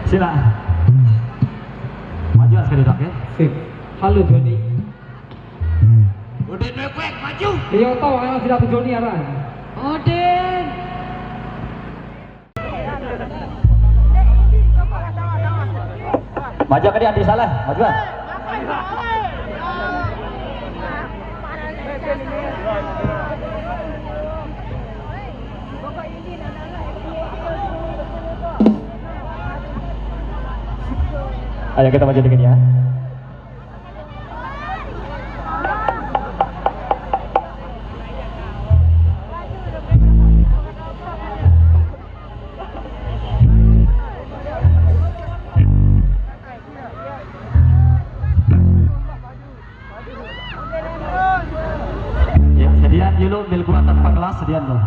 Sila. Maju sekali dok ya. Sip. Halo Joni. Udin Wekwek maju. Iya tahu yang tidak Joni apa? Odin. Maju ke dia Andi salah. Maju. Ayo kita maju dikit ya. Ya, sedian dulu bil gua tanpa kelas sedian loh.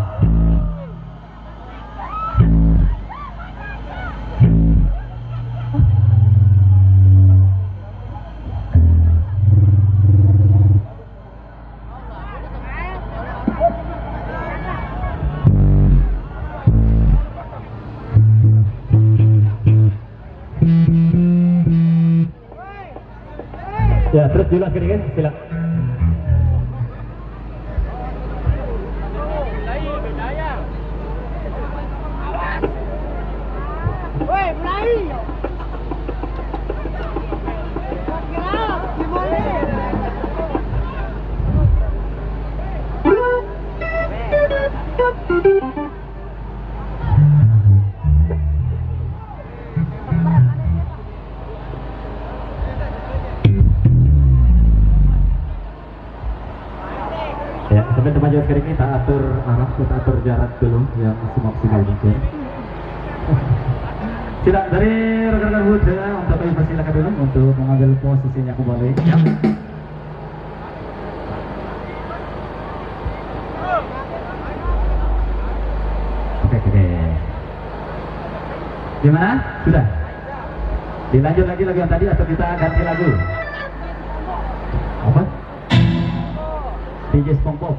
Ya, terus dulu akhirnya silakan. Woi, berani. Gerak, gimana? Ya, sebelum maju sekarang kita atur arah, kita atur jarak dulu yang maksimal mungkin. Tidak, dari rekan-rekan Buddha untuk dipersilakan dulu untuk mengambil posisinya kembali. Ya. Oke. Gimana? Sudah? Dilanjut lagi lagu yang tadi atau kita ganti lagu? Apa? DJ SpongeBob.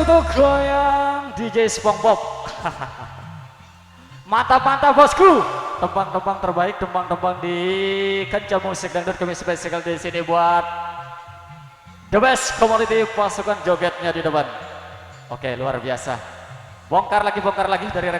untuk goyang DJ SpongeBob. Mantap-mantap bosku. Tembang-tembang terbaik, tembang-tembang di kancah musik dangdut kami spesial di sini buat the best community pasukan jogetnya di depan. Oke, luar biasa. Bongkar lagi dari